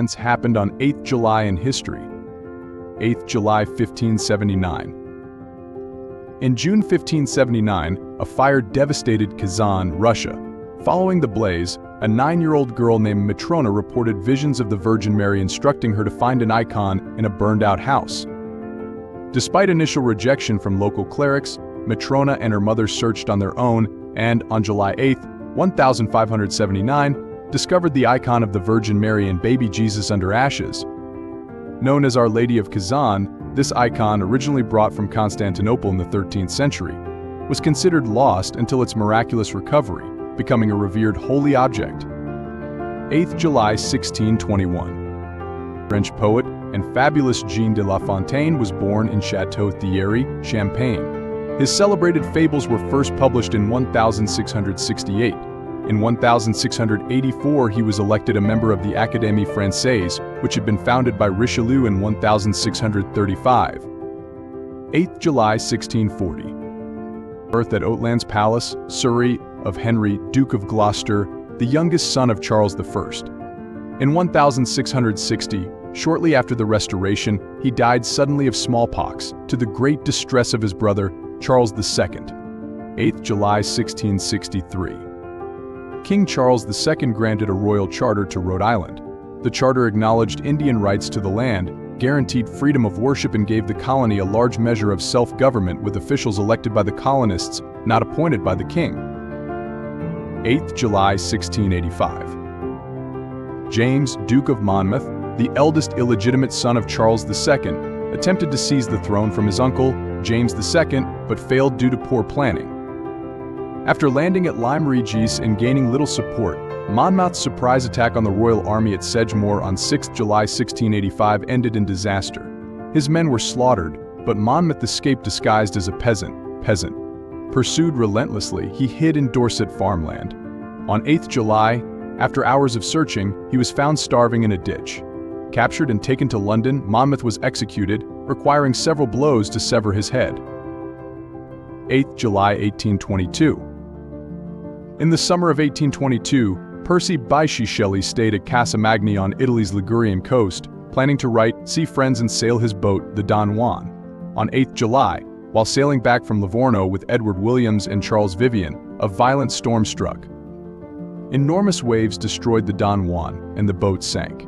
events happened on 8th July in history. 8th July 1579. In June 1579, a fire devastated Kazan, Russia. Following the blaze, a 9-year-old girl named Matrona reported visions of the Virgin Mary instructing her to find an icon in a burned-out house. Despite initial rejection from local clerics, Matrona and her mother searched on their own and, on July 8, 1579, discovered the icon of the Virgin Mary and baby Jesus under ashes. Known as Our Lady of Kazan, this icon, originally brought from Constantinople in the 13th century, was considered lost until its miraculous recovery, becoming a revered holy object. 8th July 1621. French poet and fabulist Jean de Lafontaine was born in Château Thierry, Champagne. His celebrated fables were first published in 1668. In 1684, he was elected a member of the Académie Française, which had been founded by Richelieu in 1635. 8th July 1640. Birth at Oatlands Palace, Surrey, of Henry, Duke of Gloucester, the youngest son of Charles I. In 1660, shortly after the Restoration, he died suddenly of smallpox, to the great distress of his brother, Charles II. 8th July 1663. King Charles II granted a royal charter to Rhode Island. The charter acknowledged Indian rights to the land, guaranteed freedom of worship, and gave the colony a large measure of self-government with officials elected by the colonists, not appointed by the king. 8th July 1685. James, Duke of Monmouth, the eldest illegitimate son of Charles II, attempted to seize the throne from his uncle, James II, but failed due to poor planning. After landing at Lyme Regis and gaining little support, Monmouth's surprise attack on the royal army at Sedgemoor on 6 July 1685 ended in disaster. His men were slaughtered, but Monmouth escaped disguised as a peasant. Pursued relentlessly, he hid in Dorset farmland. On 8th July, after hours of searching, he was found starving in a ditch. Captured and taken to London, Monmouth was executed, requiring several blows to sever his head. 8th July 1822. In the summer of 1822, Percy Bysshe Shelley stayed at Casa Magni on Italy's Ligurian coast, planning to write, see friends and sail his boat, the Don Juan. On 8th July, while sailing back from Livorno with Edward Williams and Charles Vivian, a violent storm struck. Enormous waves destroyed the Don Juan, and the boat sank.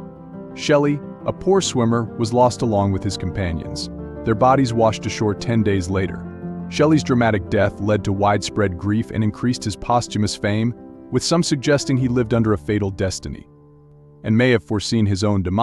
Shelley, a poor swimmer, was lost along with his companions. Their bodies washed ashore 10 days later. Shelley's dramatic death led to widespread grief and increased his posthumous fame, with some suggesting he lived under a fatal destiny, and may have foreseen his own demise.